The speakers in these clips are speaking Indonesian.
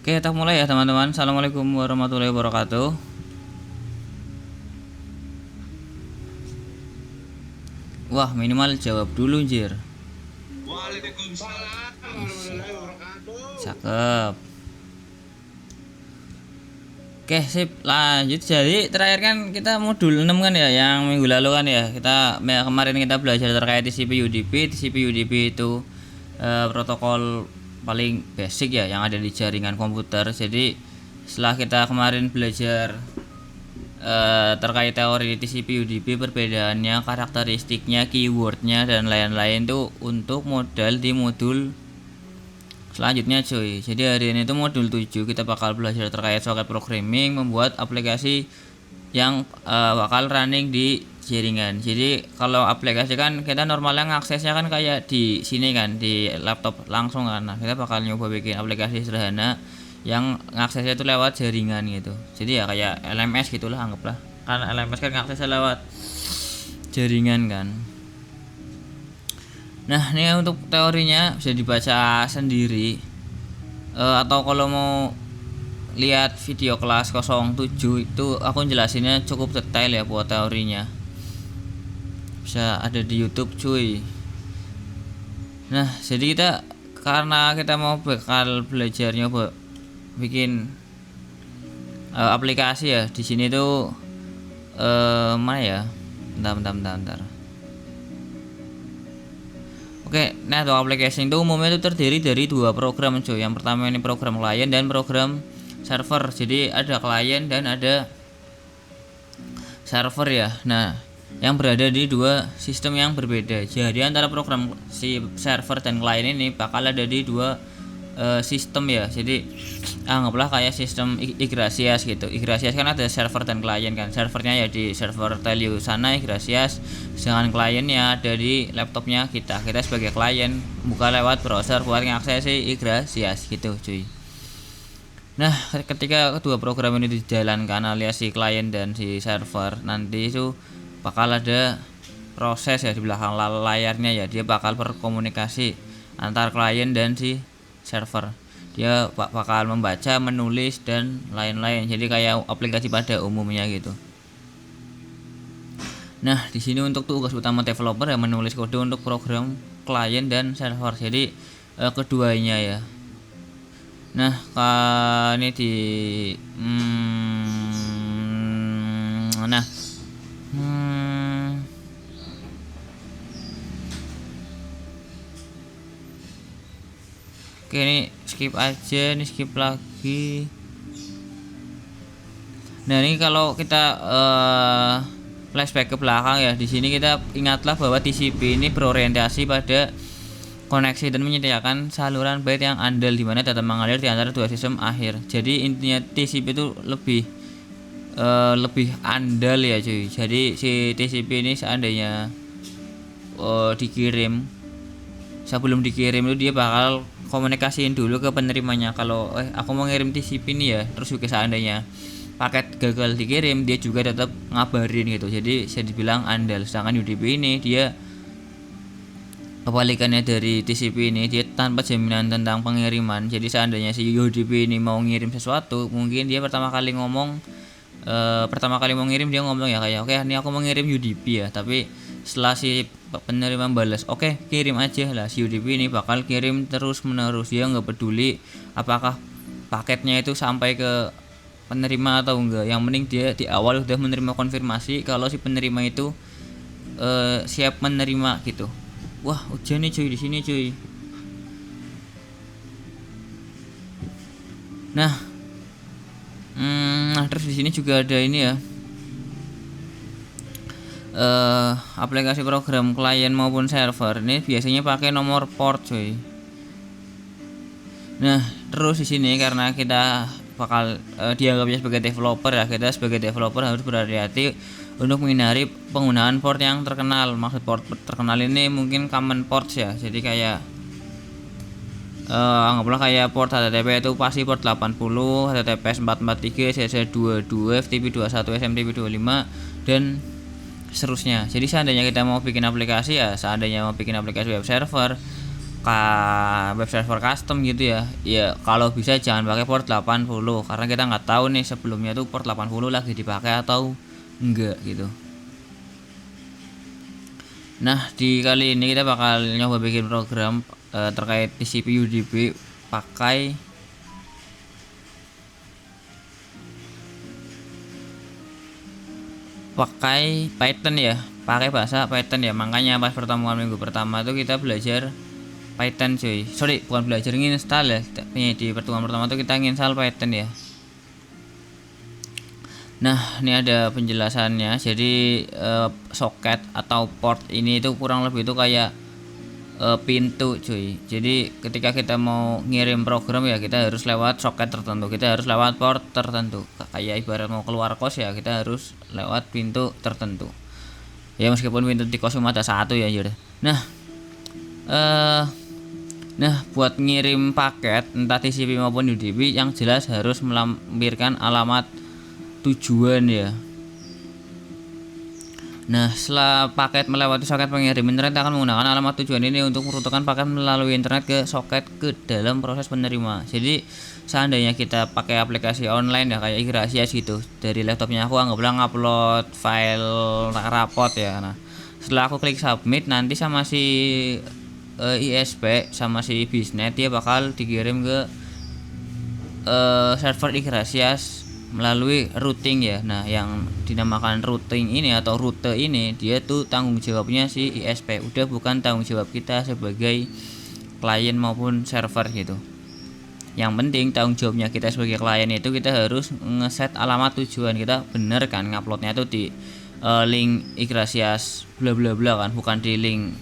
Oke, kita mulai ya teman-teman. Assalamualaikum warahmatullahi wabarakatuh. Wah, minimal jawab dulu, Jir. Waalaikumsalam warahmatullahi wabarakatuh. Cakep. Oke, sip. Lanjut. Jadi terakhir kan kita modul 6 kan ya, yang minggu lalu kan ya. Kemarin kita belajar terkait TCP UDP. TCP UDP itu protokol paling basic ya yang ada di jaringan komputer. Jadi setelah kita kemarin belajar terkait teori TCP UDP, perbedaannya, karakteristiknya, keywordnya dan lain-lain tuh untuk modal di modul selanjutnya cuy. Jadi hari ini tuh modul 7 kita bakal belajar terkait socket programming, membuat aplikasi yang bakal running di jaringan. Jadi kalau aplikasi kan kita normalnya ngaksesnya kan kayak di sini kan, di laptop langsung kan. Nah, kita bakal nyoba bikin aplikasi sederhana yang ngaksesnya itu lewat jaringan gitu. Jadi ya kayak LMS gitulah anggaplah. Kan LMS kan ngaksesnya lewat jaringan kan. Nah, ini untuk teorinya bisa dibaca sendiri. Atau kalau mau lihat video kelas 07 itu aku jelasinnya cukup detail ya buat teorinya. Bisa ada di YouTube cuy. Nah, jadi karena kita mau bakal belajar nyoba bikin aplikasi ya. Di sini tuh mana ya? Bentar. Oke, nah untuk aplikasi itu umumnya itu terdiri dari dua program cuy. Yang pertama ini program klien dan program server. Jadi ada klien dan ada server ya. Nah, yang berada di dua sistem yang berbeda. Jadi antara program si server dan klien ini bakal ada di dua sistem ya. Jadi anggaplah kayak sistem Yggdrasil gitu. Yggdrasil kan ada server dan klien kan. Servernya ya di server Telio sana Yggdrasil, sedangkan kliennya ada di laptopnya kita sebagai klien buka lewat browser buat ngakses Yggdrasil gitu cuy. Nah, ketika kedua program ini dijalankan alias si klien dan si server, nanti itu bakal ada proses ya di belakang layarnya ya. Dia bakal berkomunikasi antar klien dan si server. Dia bakal membaca, menulis dan lain-lain. Jadi kayak aplikasi pada umumnya gitu. Nah, di sini untuk tugas utama developer ya menulis kode untuk program klien dan server. Jadi keduanya ya. Nah, ini di Oke, ini skip aja, ini skip lagi. Nah, ini kalau kita flashback ke belakang ya, di sini kita ingatlah bahwa TCP ini berorientasi pada koneksi dan menyediakan saluran byte yang andal di mana data mengalir di antara dua sistem akhir. Jadi intinya TCP itu lebih andal ya cuy. Jadi si TCP ini seandainya dikirim, sebelum dikirim itu dia bakal komunikasiin dulu ke penerimanya. Kalau aku mau ngirim TCP ini ya, terus juga seandainya paket gagal dikirim, dia juga tetap ngabarin gitu. Jadi bisa dibilang andal. Sedangkan UDP ini dia kebalikannya dari TCP ini, dia tanpa jaminan tentang pengiriman. Jadi seandainya si UDP ini mau ngirim sesuatu, mungkin dia pertama kali mau ngirim dia ngomong ya kayak oke, ini aku mau ngirim UDP ya, tapi setelah si penerima balas oke, kirim aja lah, si UDP ini bakal kirim terus menerus. Dia nggak peduli apakah paketnya itu sampai ke penerima atau enggak. Yang penting dia di awal udah menerima konfirmasi kalau si penerima itu siap menerima gitu. Wah, hujan nih cuy di sini cuy. Nah, terus di sini juga ada ini ya. Aplikasi program klien maupun server ini biasanya pakai nomor port cuy. Nah, terus di sini karena kita bakal dianggapnya sebagai developer ya, kita sebagai developer harus berhati-hati untuk menghindari penggunaan port yang terkenal. Maksud port terkenal ini mungkin common ports ya. Jadi kayak anggaplah kayak port HTTP itu pasti port 80, HTTPS 443, CC22, FTP 21, SMTP 25 dan seterusnya. Jadi seandainya kita mau bikin aplikasi ya, seandainya mau bikin aplikasi web server, web server custom gitu ya. Ya kalau bisa jangan pakai port 80 karena kita nggak tahu nih sebelumnya tuh port 80 lagi dipakai atau enggak gitu. Nah, di kali ini kita bakal nyoba bikin program terkait TCP UDP pakai Python ya, pakai bahasa Python ya. Makanya pas pertemuan minggu pertama tuh kita belajar Python cuy. Sorry, bukan belajar, nginstal ya. Di pertemuan pertama tuh kita nginstal Python ya. Nah, ini ada penjelasannya. Jadi soket atau port ini itu kurang lebih itu kayak pintu cuy. Jadi ketika kita mau ngirim program ya kita harus lewat soket tertentu, kita harus lewat port tertentu. Kayak ibarat mau keluar kos ya kita harus lewat pintu tertentu. Ya meskipun pintu di kos cuma ada satu ya jadi. Nah, buat ngirim paket entah TCP maupun UDP yang jelas harus melampirkan alamat tujuan ya. Nah, setelah paket melewati soket pengirim internet akan menggunakan alamat tujuan ini untuk meruntuhkan paket melalui internet ke soket ke dalam proses penerima. Jadi seandainya kita pakai aplikasi online ya kayak Igrasias gitu, dari laptopnya aku anggaplah ngupload file rapot ya. Nah, setelah aku klik submit nanti sama si ISP sama si Bisnet dia bakal dikirim ke server Igrasias melalui routing ya. Nah, yang dinamakan routing ini atau rute ini dia tuh tanggung jawabnya si ISP, udah bukan tanggung jawab kita sebagai klien maupun server gitu. Yang penting tanggung jawabnya kita sebagai klien itu kita harus ngeset alamat tujuan kita bener kan, nguploadnya tuh di link Igrasias bla bla bla kan, bukan di link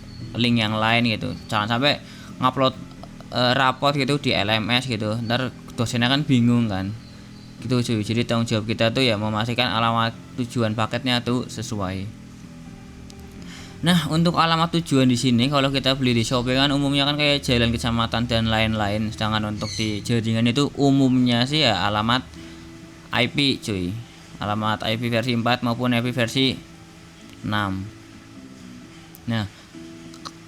yang lain gitu. Jangan sampai ngupload rapot gitu di LMS gitu, ntar dosennya kan bingung kan gitu cuy. Jadi tanggung jawab kita tuh ya memastikan alamat tujuan paketnya tuh sesuai. Nah, untuk alamat tujuan di sini kalau kita beli di Shopee kan umumnya kan kayak jalan, kecamatan dan lain-lain. Sedangkan untuk di jaringan itu umumnya sih ya alamat IP cuy. Alamat IP versi 4 maupun IP versi 6. Nah,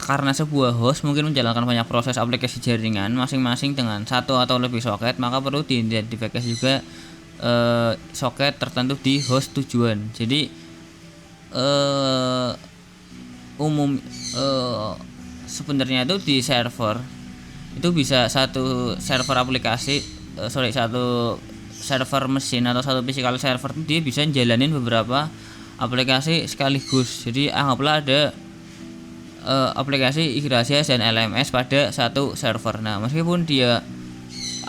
karena sebuah host mungkin menjalankan banyak proses aplikasi jaringan masing-masing dengan satu atau lebih soket, maka perlu diidentifikasi juga soket tertentu di host tujuan. Jadi sebenarnya itu di server itu bisa satu server aplikasi satu server mesin atau satu physical server dia bisa jalanin beberapa aplikasi sekaligus. Jadi anggaplah ada aplikasi Igrasias dan LMS pada satu server. Nah, meskipun dia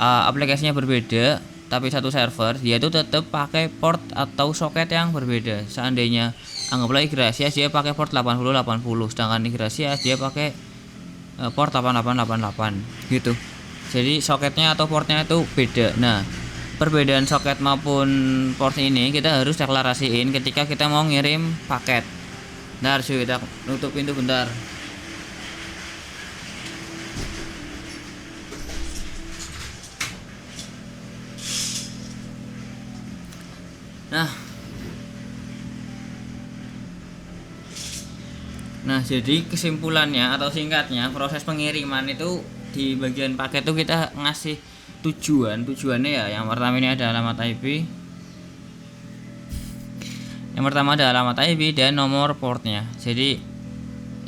aplikasinya berbeda tapi satu server, dia itu tetap pakai port atau soket yang berbeda. Seandainya anggaplah Igrasias dia pakai port 8080, sedangkan Igrasias dia pakai port 8888 gitu. Jadi soketnya atau portnya itu beda. Nah, perbedaan soket maupun port ini kita harus deklarasiin ketika kita mau ngirim paket. Bentar cuy, kita nutup pintu bentar. Nah, jadi kesimpulannya atau singkatnya proses pengiriman itu di bagian paket itu kita ngasih tujuannya ya. Yang pertama ini ada alamat IP. Yang pertama ada alamat IP dan nomor portnya. Jadi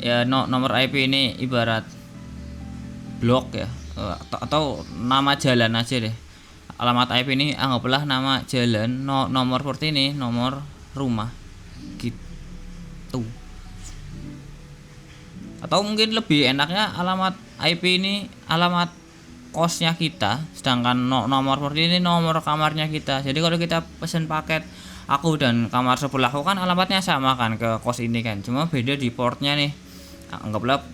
ya nomor IP ini ibarat blok ya atau nama jalan aja deh. Alamat IP ini anggaplah nama jalan, nomor port ini nomor rumah gitu. Atau mungkin lebih enaknya alamat IP ini alamat kosnya kita, sedangkan nomor port ini nomor kamarnya kita. Jadi kalau kita pesen paket aku dan kamar sebelahku kan alamatnya sama kan ke kos ini kan, cuma beda di portnya nih. Anggaplah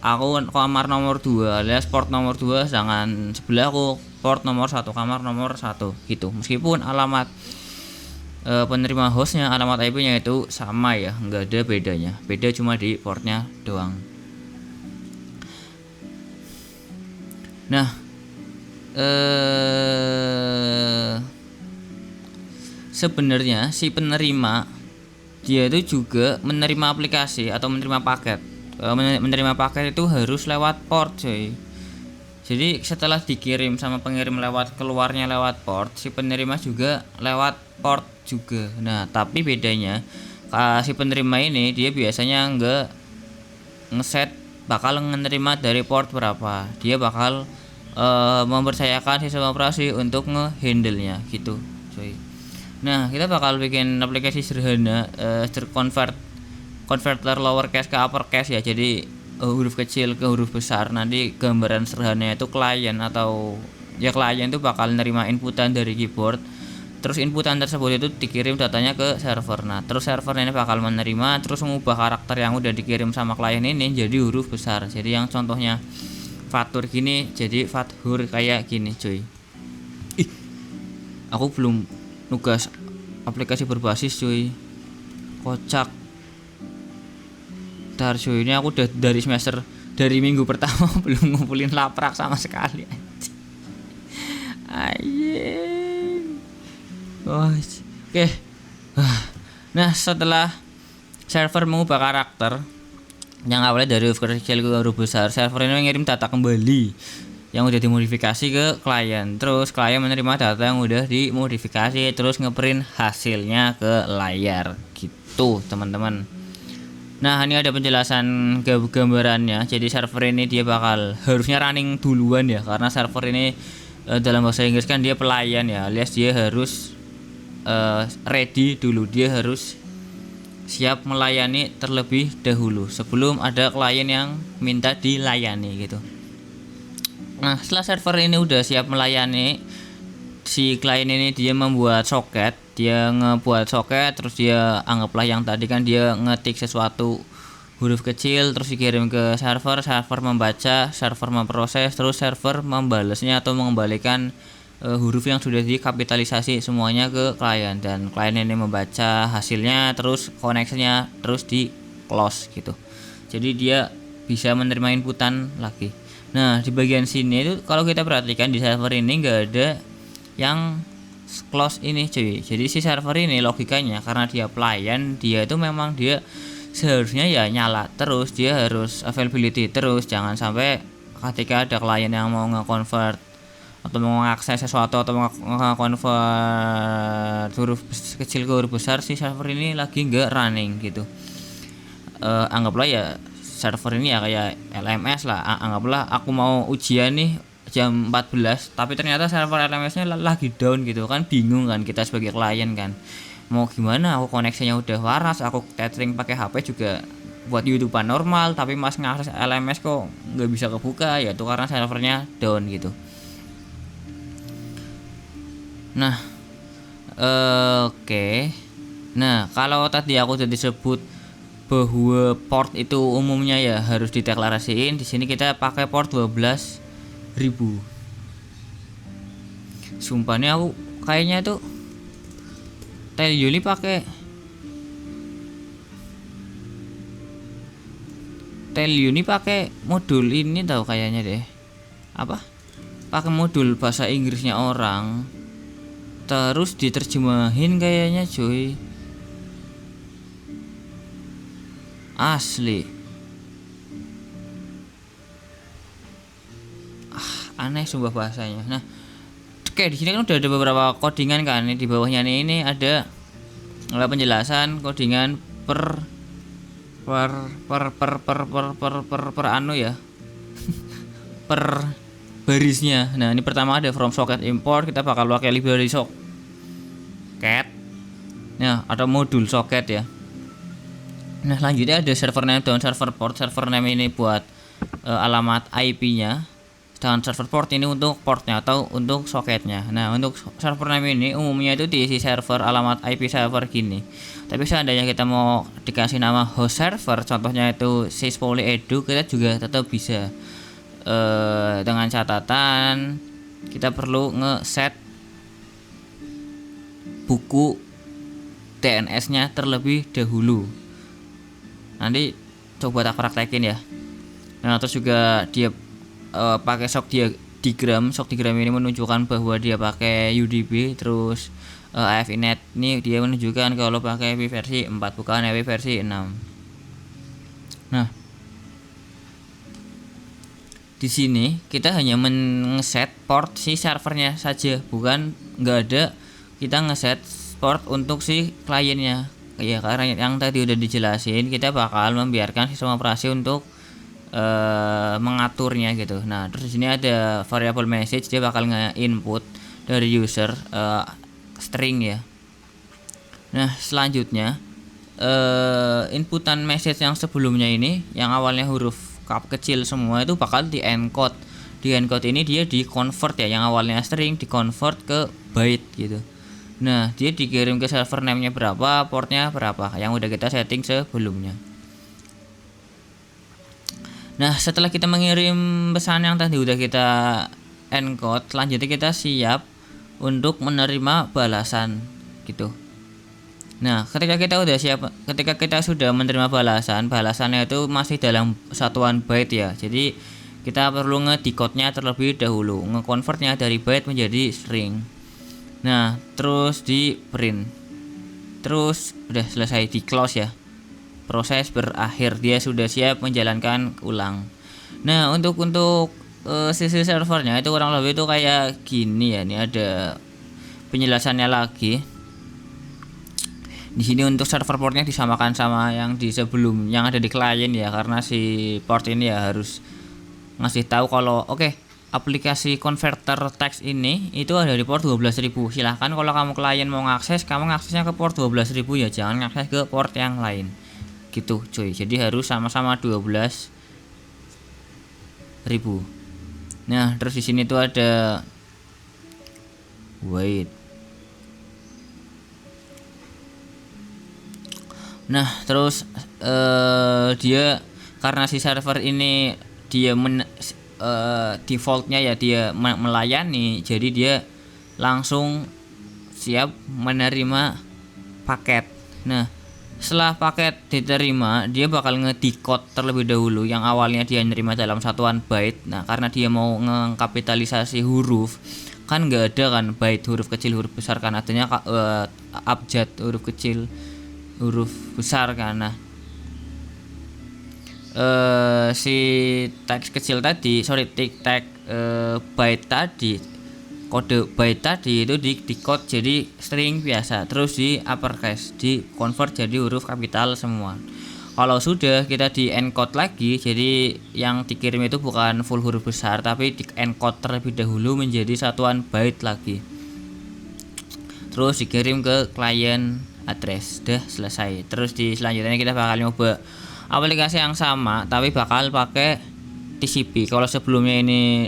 aku kamar nomor 2 alias port nomor 2, sedangkan sebelahku port nomor 1 kamar nomor 1 gitu. Meskipun alamat penerima hostnya alamat IP nya itu sama ya, nggak ada bedanya, beda cuma di portnya doang. Nah, sebenarnya si penerima dia itu juga menerima aplikasi atau menerima paket menerima paket itu harus lewat port coy. Jadi setelah dikirim sama pengirim lewat keluarnya lewat port, si penerima juga lewat port juga. Nah, tapi bedanya si penerima ini dia biasanya nggak ngeset bakal menerima dari port berapa. Dia bakal mempercayakan sistem operasi untuk ngehandle-nya gitu, cuy. Nah, kita bakal bikin aplikasi sederhana converter lowercase ke uppercase ya. Jadi huruf kecil ke huruf besar. Nanti gambaran sederhananya itu klien atau ya klien itu bakal nerima inputan dari keyboard. Terus inputan tersebut itu dikirim datanya ke server. Nah, terus server ini bakal menerima terus mengubah karakter yang udah dikirim sama klien ini jadi huruf besar. Jadi yang contohnya fatur gini jadi fathur kayak gini, cuy. Aku belum nugas aplikasi berbasis, cuy. Kocak. Cuy, ini aku udah dari minggu pertama belum ngumpulin laprak sama sekali. Anjing. Oke. Nah, setelah server mengubah karakter yang awalnya dari huruf kecil ke huruf besar, server ini mengirim data kembali yang udah dimodifikasi ke klien. Terus klien menerima data yang udah dimodifikasi terus ngeprint hasilnya ke layar gitu, teman-teman. Nah, ini ada penjelasan gambarannya. Jadi server ini dia bakal harusnya running duluan ya, karena server ini dalam bahasa Inggris kan dia pelayan ya, alias dia harus ready dulu. Dia harus siap melayani terlebih dahulu sebelum ada klien yang minta dilayani gitu. Nah, setelah server ini udah siap melayani, si klien ini dia membuat soket. Dia ngebuat soket, terus dia anggaplah yang tadi kan dia ngetik sesuatu huruf kecil terus dikirim ke server, server membaca, server memproses, terus server membalasnya atau mengembalikan huruf yang sudah dikapitalisasi semuanya ke klien, dan klien ini membaca hasilnya terus koneksinya terus di close gitu. Jadi dia bisa menerima inputan lagi. Nah, di bagian sini itu kalau kita perhatikan di server ini nggak ada yang close ini, cuy. Jadi si server ini logikanya karena dia pelayan, dia itu memang dia seharusnya ya nyala terus, dia harus availability terus. Jangan sampai ketika ada klien yang mau nge-convert atau mau mengakses sesuatu atau mau nge-convert huruf kecil ke huruf besar, si server ini lagi nggak running gitu. Anggaplah ya server ini ya kayak LMS lah. Anggaplah aku mau ujian nih jam 14 tapi ternyata server LMS-nya lagi down gitu kan, bingung kan kita sebagai klien kan, mau gimana. Aku koneksinya udah waras, aku tethering pakai HP juga buat YouTubean normal, tapi mas ngakses LMS kok nggak bisa kebuka, ya itu karena servernya down gitu. Nah, oke. Nah, kalau tadi aku udah disebut bahwa port itu umumnya ya harus dideklarasiin, di sini kita pakai port 12.000. Sumpah nih aku kayaknya tuh Telyuli pakai modul ini tahu kayaknya deh. Apa? Pakai modul bahasa Inggrisnya orang terus diterjemahin kayaknya, cuy. Asli. Aneh sumpah bahasanya. Nah, oke, di sini kan udah ada beberapa codingan kan. Di bawahnya ini ada penjelasan codingan per anu ya. Per barisnya. Nah, ini pertama ada from socket import, kita bakal pakai library socket. Nah, ada modul socket ya. Nah, selanjutnya ada server name dan server port. Server name ini buat alamat IP-nya. Dan server port ini untuk portnya atau untuk soketnya. Nah, untuk server name ini umumnya itu diisi server alamat IP server gini. Tapi seandainya kita mau dikasih nama host server, contohnya itu syspoly.edu, kita juga tetap bisa. Dengan catatan kita perlu nge-set buku DNS-nya terlebih dahulu. Nanti coba tak praktekin ya. Nah, terus juga dia pakai shock diagram ini menunjukkan bahwa dia pakai UDP. Terus AFINet ini dia menunjukkan kalau pakai EPI versi 4 bukan EPI versi 6. Nah, di sini kita hanya ngeset port si servernya saja, bukan nggak ada kita ngeset port untuk si kliennya. Ya karena yang tadi udah dijelasin, kita bakal membiarkan sistem operasi untuk mengaturnya gitu. Nah, terus di sini ada variable message, dia bakal nge-input dari user string ya. Nah, selanjutnya inputan message yang sebelumnya ini yang awalnya huruf kecil semua itu bakal di encode. Di encode ini dia di convert ya, yang awalnya string di convert ke byte gitu. Nah, dia dikirim ke server name-nya berapa, portnya berapa yang udah kita setting sebelumnya. Nah, setelah kita mengirim pesan yang tadi udah kita encode, selanjutnya kita siap untuk menerima balasan gitu. Nah, ketika kita sudah menerima balasannya itu masih dalam satuan byte ya. Jadi kita perlu ngedecode-nya terlebih dahulu, ngekonvertnya dari byte menjadi string. Nah, terus di print. Terus udah selesai di close ya. Proses berakhir, dia sudah siap menjalankan ulang. Nah, untuk sisi servernya itu kurang lebih itu kayak gini ya. Ini ada penjelasannya lagi. Di sini untuk server portnya disamakan sama yang di sebelum yang ada di klien ya, karena si port ini ya harus ngasih tahu kalau aplikasi converter teks ini itu ada di port 12.000. Silahkan kalau kamu klien mau ngakses, kamu ngaksesnya ke port 12.000 ya, jangan ngakses ke port yang lain. Gitu cuy, jadi harus sama-sama 12.000. Nah, terus di sini tuh ada wait. Nah, terus dia karena si server ini dia defaultnya ya dia melayani, jadi dia langsung siap menerima paket. Nah, setelah paket diterima, dia bakal ngedecode terlebih dahulu yang awalnya dia nerima dalam satuan byte. Nah, karena dia mau ngekapitalisasi huruf, kan nggak ada kan byte huruf kecil huruf besar, kan adanya abjad huruf kecil huruf besar kan. Nah, si teks kecil tadi, byte tadi, kode byte tadi itu di decode jadi string biasa, terus di uppercase, di convert jadi huruf kapital semua. Kalau sudah kita di encode lagi, jadi yang dikirim itu bukan full huruf besar, tapi di encode terlebih dahulu menjadi satuan byte lagi, terus dikirim ke client address. Udah selesai. Terus di selanjutnya kita bakal nyoba aplikasi yang sama tapi bakal pakai TCP. Kalau sebelumnya ini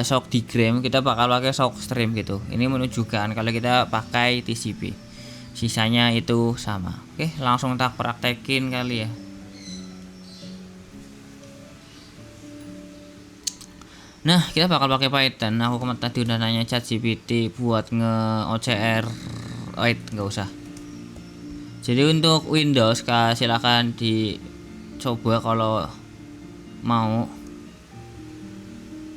shock diagram, kita bakal pakai shock stream gitu. Ini menunjukkan kalau kita pakai TCP. Sisanya itu sama. Oke, langsung tak praktekin kali ya. Nah, kita bakal pakai Python. Aku tadi udah nanya ChatGPT buat nge-OCR. Wait, nggak usah. Jadi untuk Windows silahkan dicoba kalau mau.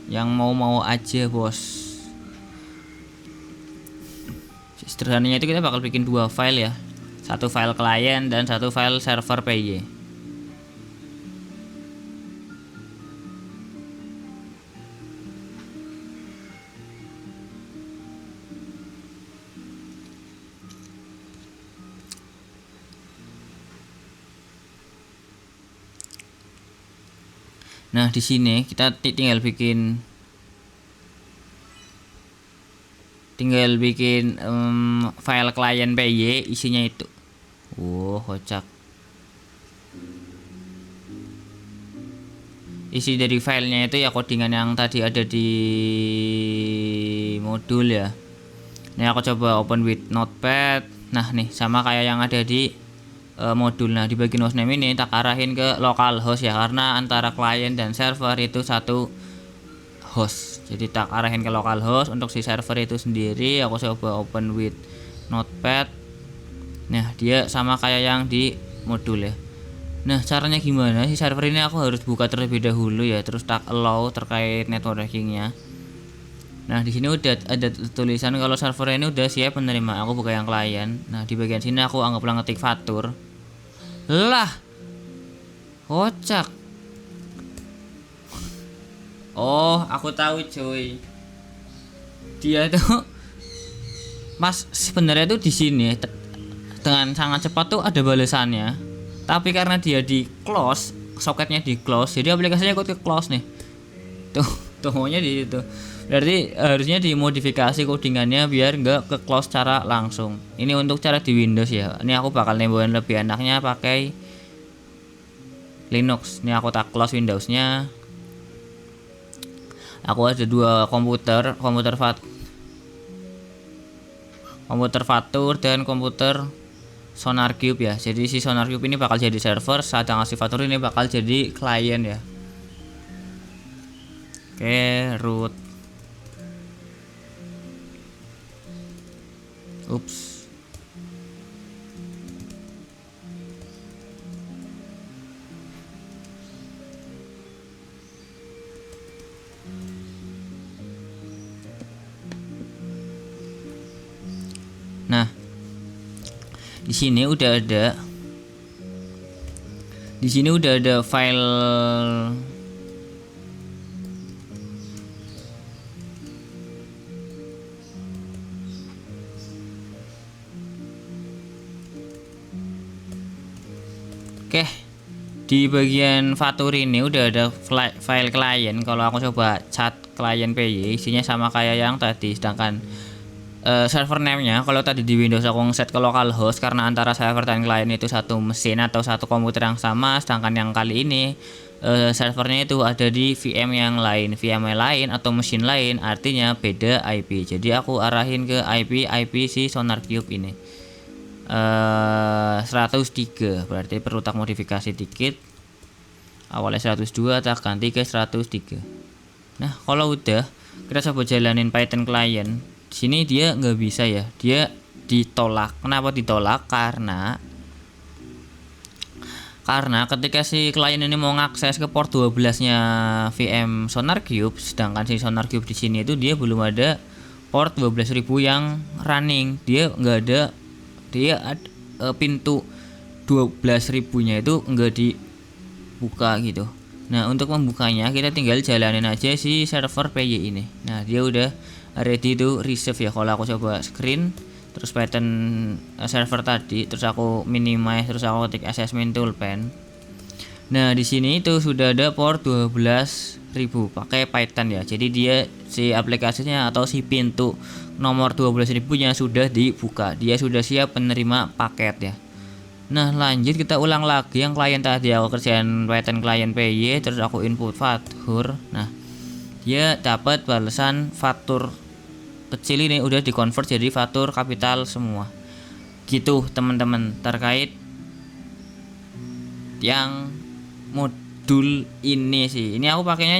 Yang mau aja bos. Sederhananya itu kita bakal bikin 2 file ya. Satu file klien dan satu file server PY. Nah, di sini kita tinggal bikin file klien PY, isinya itu. Kocak. Isi dari filenya itu ya codingan yang tadi ada di modul ya. Ini aku coba open with notepad. Nah, nih sama kayak yang ada di modul. Nah, di bagian hostname ini tak arahin ke localhost ya, karena antara klien dan server itu satu host. Jadi tak arahin ke localhost. Untuk si server itu sendiri aku coba open with notepad. Nah, dia sama kayak yang di modul ya. Nah, caranya gimana? Si server ini aku harus buka terlebih dahulu ya, terus tak allow terkait networkingnya. Nah, di sini udah ada tulisan kalau server ini udah siap menerima. Aku buka yang klien. Nah, di bagian sini aku anggaplah ngetik fatur. Lah, kocak. Oh, aku tahu cuy. Dia tuh Mas sebenarnya tuh di sini dengan sangat cepat tuh ada balasannya. Tapi karena dia di close, soketnya di close, jadi aplikasinya ikut ke close nih. Tuh, tohonya di situ. Berarti harusnya dimodifikasi codingannya biar nggak ke close secara langsung. Ini untuk cara di Windows ya. Ini aku bakal nemboin lebih enaknya pakai Linux. Ini aku tak close Windowsnya. Aku ada dua komputer, komputer Fatur dan komputer SonarCube ya. Jadi si SonarCube ini bakal jadi server, sedangkan si Fatur ini bakal jadi klien ya. Oke, root. Ups. Nah, di sini udah ada file Oke, di bagian Fatur ini udah ada file klien. Kalau aku coba cat klien PY, isinya sama kayak yang tadi. Sedangkan server name-nya, kalau tadi di Windows aku ngeset ke localhost karena antara server dan klien itu satu mesin atau satu komputer yang sama. Sedangkan yang kali ini servernya itu ada di VM yang lain, atau mesin lain, artinya beda IP. Jadi aku arahin ke IP si SonarCube ini. 103, berarti perlu tak modifikasi dikit. Awalnya 102 tak ganti ke 103. Nah, kalau udah kita coba jalanin Python client. Di sini dia nggak bisa ya, dia ditolak. Kenapa ditolak? Karena ketika si klien ini mau ngakses ke port 12-nya VM SonarCube, sedangkan si SonarCube di sini itu dia belum ada port 12.000 yang running. Dia nggak ada, pintu 12.000-nya itu nggak dibuka gitu. Nah, untuk membukanya kita tinggal jalanin aja si server PY ini. Nah, dia udah ready to receive ya. Kalau aku coba screen terus Python server tadi, terus aku minimize, terus aku ketik assessment toolpan. Nah, di sini itu sudah ada port 12.000 pakai Python ya. Jadi dia si aplikasinya atau si pintu nomor 12.000-nya sudah dibuka. Dia sudah siap menerima paket ya. Nah, lanjut kita ulang lagi yang klien tadi. Aku kerjain Python client PY, terus aku input Fatur. Nah, dia dapat balasan Fatur kecil ini udah dikonvert jadi Fatur kapital semua. Gitu teman-teman, terkait yang modul ini sih. Ini aku pakainya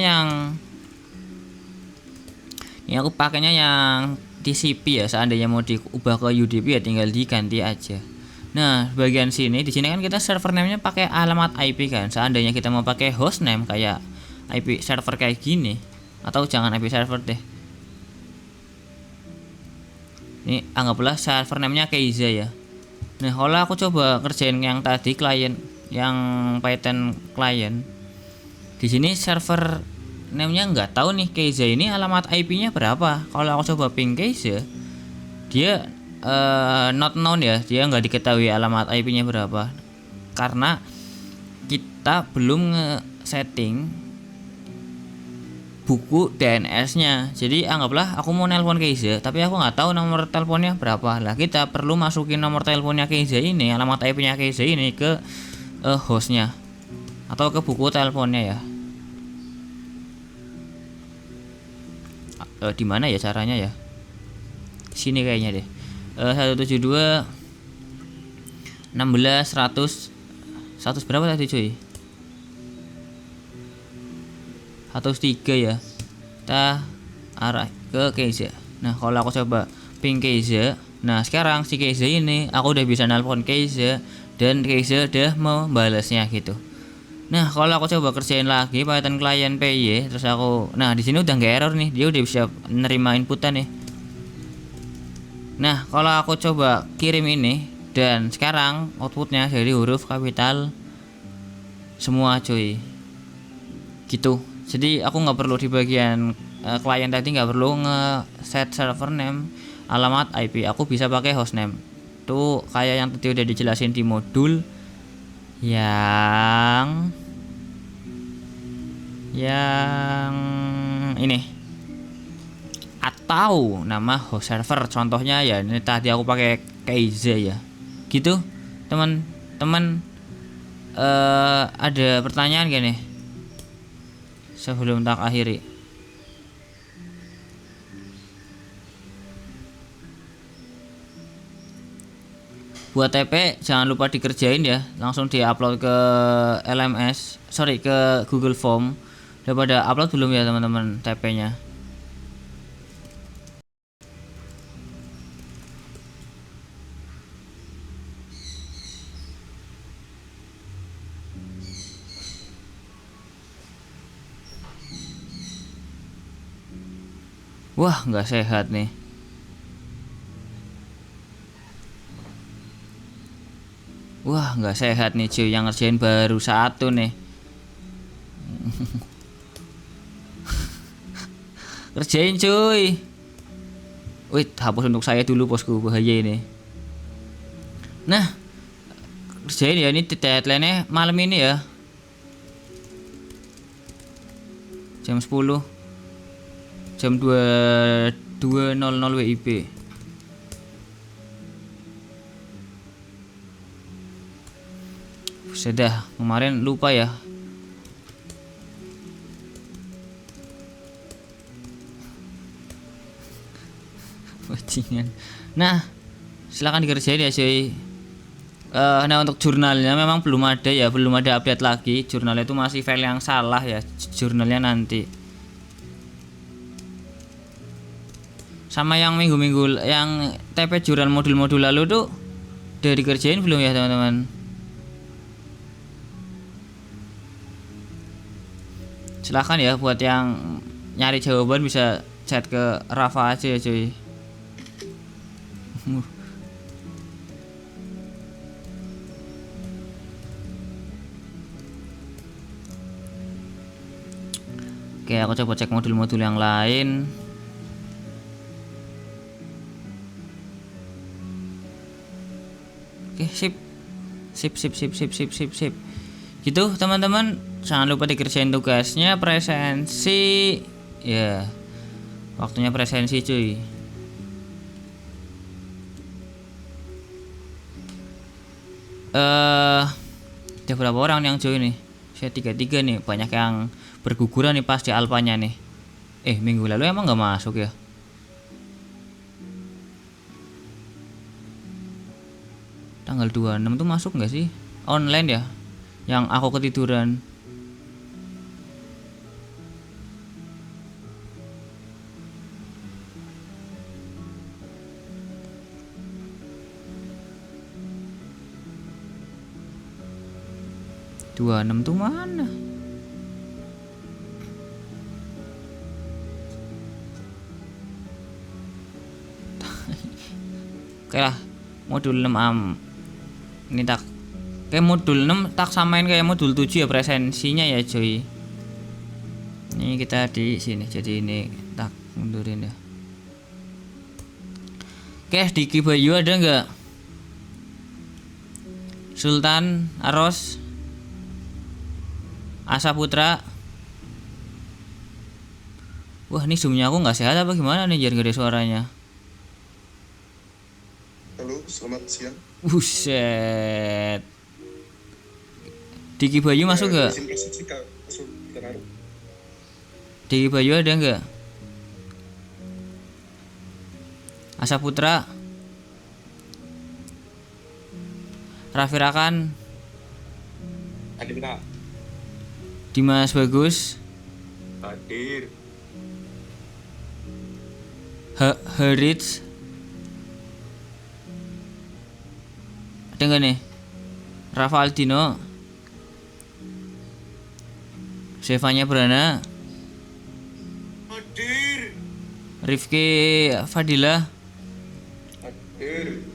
yang TCP ya. Seandainya mau diubah ke UDP ya tinggal diganti aja. Nah, bagian sini, di sini kan kita server name-nya pakai alamat IP kan. Seandainya kita mau pakai host name kayak IP server kayak gini, atau jangan IP server deh. Ini anggaplah server name-nya Keiza ya. Nah, kalau aku coba kerjain yang tadi klien, yang Python client, di sini server name-nya nggak tahu nih Keiza ini alamat IP-nya berapa. Kalau aku coba ping Keiza, dia not known ya, dia nggak diketahui alamat IP-nya berapa karena kita belum nge-setting buku DNS-nya. Jadi anggaplah aku mau nelpon Keiza, tapi aku nggak tahu nomor teleponnya berapa. Lah kita perlu masukin nomor teleponnya Keiza ini, alamat IP-nya Keiza ini ke hostnya atau ke buku teleponnya ya. Di mana ya caranya ya? Sini kayaknya deh. 172 16 100 berapa tadi cuy? 103 ya. Kita arah ke Keiza. Nah, kalau aku coba ping Keiza, nah sekarang si Keiza ini aku udah bisa nelpon Keiza dan Keiza udah membalasnya gitu. Nah, kalau aku coba kerjain lagi Python client PY, terus aku, nah di sini udah nggak error nih, dia udah bisa menerima inputan nih. Nah, kalau aku coba kirim ini dan sekarang outputnya dari huruf kapital semua cuy. Gitu Jadi aku nggak perlu di bagian klien tadi nggak perlu nge-set server name, alamat IP. Aku bisa pakai hostname. Tuh kayak yang tadi udah dijelasin di modul yang ini. Atau nama host server. Contohnya ya ini tadi aku pakai Keiza ya. Gitu, teman-teman. Ada pertanyaan gak nih sebelum tak akhiri? Buat TP jangan lupa dikerjain ya, langsung diupload ke LMS, ke Google Form. Udah pada upload belum ya teman-teman TP-nya? Wah, nggak sehat nih. Wah, nggak sehat nih cuy, yang ngerjain baru satu nih. Kerjain cuy. Wih, hapus untuk saya dulu bosku, bahaya ini. Nah, kerjain ya, ini deadline-nya malam ini ya. Jam 10. Jam 22.00 WIB. Sudah, kemarin lupa ya. Bajingan. Nah, silakan dikerjain ya cuy. Nah untuk jurnalnya memang belum ada ya, belum ada update lagi. Jurnalnya itu masih file yang salah ya, jurnalnya nanti. Sama yang minggu-minggu yang TP jurnal modul-modul lalu tuh udah dikerjain belum ya teman-teman? Silahkan ya buat yang nyari jawaban bisa chat ke Rafa aja ya cuy. Oke, aku coba cek modul-modul yang lain. Oke, sip. Gitu teman-teman, jangan lupa dikerjain tugasnya, presensi ya. Waktunya presensi cuy. Ada berapa orang yang join nih? Saya 33 nih, banyak yang berguguran nih pas di alpanya nih. Minggu lalu emang nggak masuk ya? Tanggal 26 tuh masuk nggak sih? Online ya? Yang aku ketiduran. Dua enam tuh mana? Oke lah, modul 6 ini tak kayak modul 6 tak samain kayak modul 7 ya presensinya ya cuy. Ini kita di sini, jadi ini tak mundurin ya. Oke, di Kibayu ada nggak? Sultan Aros, Asa Putra. Wah, ini zoomnya aku nggak sehat apa gimana nih, biar gede suaranya. Halo, selamat siang. Buset. Diki Bayu masuk nggak? Diki Bayu ada nggak? Asa Putra, Raffi Rakan, Hadir Kak. Dimas Bagus, Hadir. Harits. Ada nggak nih? Rafa Aldino, Sevanya Brana, Hadir. Rifki Fadila, Hadir.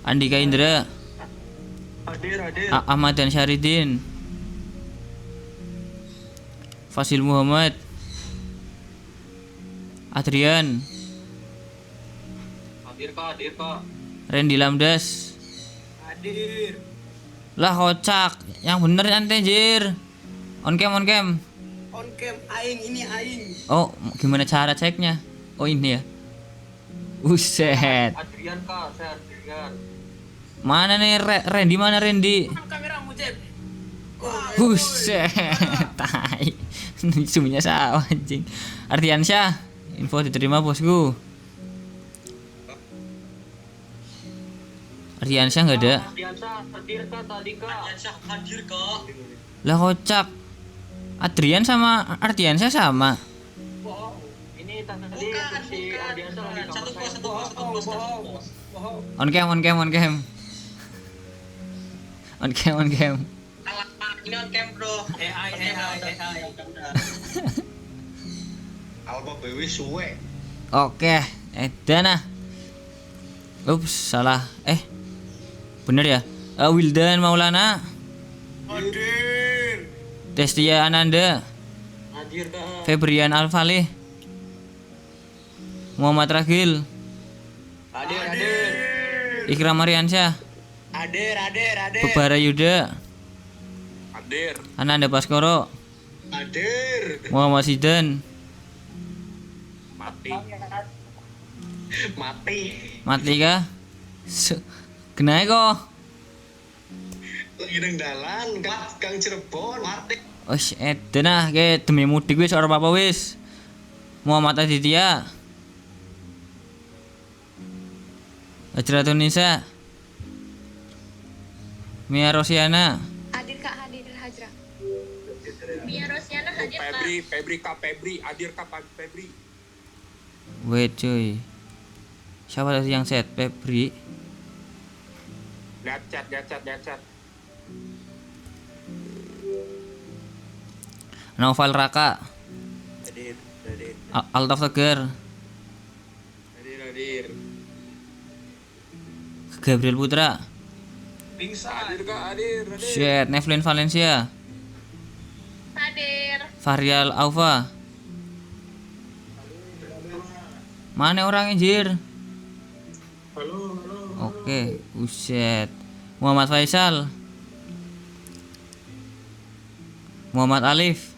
Andika Indra, Hadir. Ahmad dan Syaridin, Fasil Muhammad, Adrian, Hadir kak. Randy Lamdas. Hadir. Lah kocak, yang bener nanti anjir. On cam. On cam aing ini aing. Oh, gimana cara ceknya? Oh ini ya. Buset. Adrian kak, saya Adrian. Mana nih Randy, mana Randy? Kameramu Jeb. Buset. Tai. Suminya salah anjing. Ardiansyah, info diterima bosku. Ardiansyah nggak ada. Ardiansyah hadir kak tadi kak. Ardiansyah hadir kak. Lah kocak. Adrian sama Ardiansyah sama. Wow. Ini tadi si Ardiansyah lagi kamar saya. On cam. On cam. Ini on cam bro. AI. Alba BW suwe. Oke, Dana. Ups, salah. Bener ya? Wildan Maulana, Hadir. Destia Ananda, Hadir kak. Febrian Alfalih, Muhammad Ragil, Hadir. Ikram Mariansyah, Hadir. Bebara Yuda, Hadir. Ananda Baskoro, Hadir. Muhammad Sidan, mati kah? Kenapa kok? Lagi nang dalan Gang Cirebon. Mati. Wis edan ke demi mudik wis ora apa-apa wis. Muhammad Aditya, Hajratun Nisa, Mia Rosiana, Hadir Kak, hadir Hajra. Mia Rosiana hadir Kak. Febri, hadir kak Febri. wait cuy. Siapa tadi yang set? Febri. Lihat chat. Noval Raka, Hadir. Altaf Tegar, Hadir. Gabriel Putra, Pingsan. Hadir kak, hadir. Shit, Nevlin Valencia, Hadir. Varial Aufa. Mana orang anjir? Halo. Oke, buset. Muhammad Faisal, Muhammad Alif,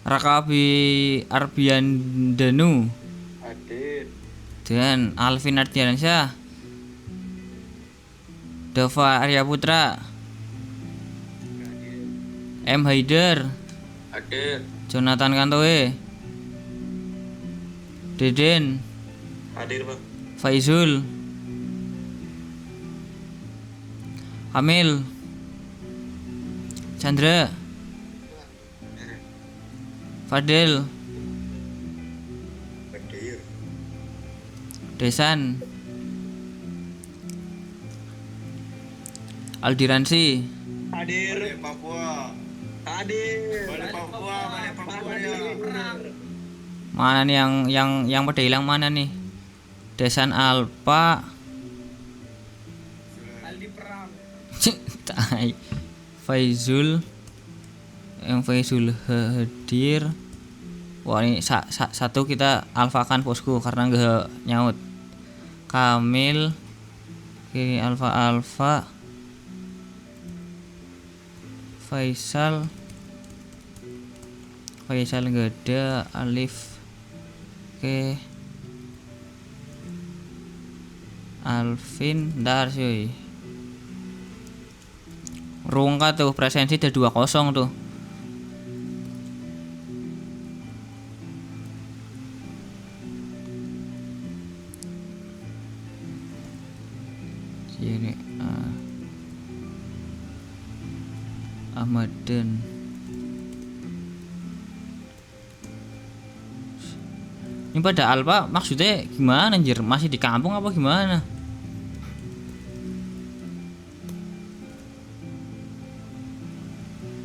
Rakabi Arbian Danu, Hadir. dan Alvin Ardiansyah, Dava Arya Putra, M Haider, Hadir. Jonathan Kantoe, Deden, Hadir bang. Faizul, Kamil, Chandra, Fadil, Hadir. Desan, Aldiransi, Hadir. Papua. Hadir. Balik Papua ya. mana nih yang pada hilang mana nih? Desan Alpa, Aldi perang. Tai. Faizul, yang Faizul hadir. Wah ini satu kita alfakan bosku karena nggak nyaut. Kamil, kiri alfa. Faisal nggak ada. Alif, oke. Alvin, ntar cuy. Rungka tuh presensi udah 2-0 tuh. Jadi Ahmadan. Ini pada Alpa maksudnya gimana anjir? Masih di kampung apa gimana?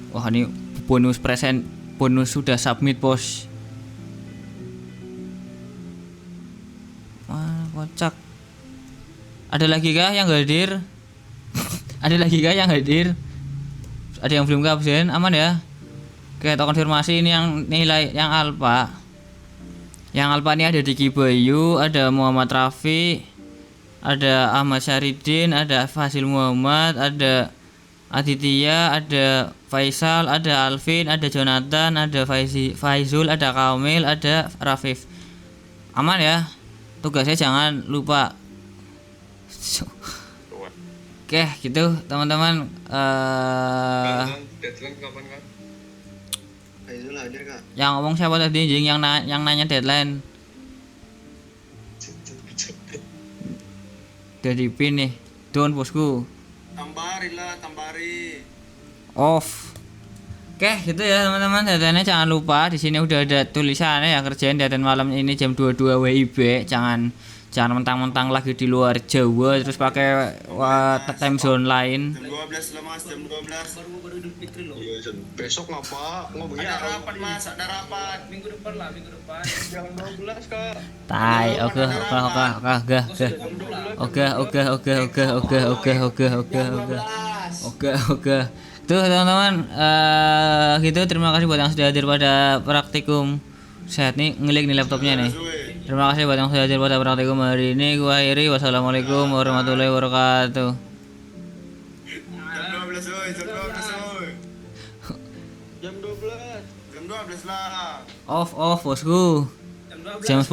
Wah ini bonus sudah submit bos. Wah kocak. Ada lagi kah yang hadir? Ada lagi kah yang hadir? Ada yang belum keabsen, aman ya? Oke, kita konfirmasi ini yang nilai yang alfa. Yang alfa ini ada Diki Bayu, ada Muhammad Rafi, ada Ahmad Syarifdin, ada Fasil Muhammad, ada Aditya, ada Faisal, ada Alvin, ada Jonathan, ada Faizul, ada Kamil, ada Rafif. Aman ya? Tugasnya jangan lupa. Oke, gitu teman-teman. Deadline kapan kan? Faizul hadir kak. Yang ngomong siapa tadi, Jing? Yang nanya deadline. Dari pin nih. Don bosku. Tambari. Off. Oke, gitu ya teman-teman. Deadline-nya jangan lupa. Di sini udah ada tulisannya ya, kerjain deadline malam ini jam 22 WIB. Jangan mentang-mentang lagi di luar Jawa terus pakai time zone lain. Jam 12 lah mas, jam 12. Baru Idul Fitri loh. Iya, besok ngapa? Ngomongnya ada rapat mas, ada rapat. Minggu depan. Jam 12 kak. Tai, oke. Tuh teman-teman, gitu terima kasih buat yang sudah hadir pada praktikum. Sehat nih, ngelik nih laptopnya nih. Terima kasih buat yang sudah hadir pada praktikum hari ini. Gua akhiri, wassalamualaikum warahmatullahi wabarakatuh. Jam 12 lah. Off bosku. Jam 10.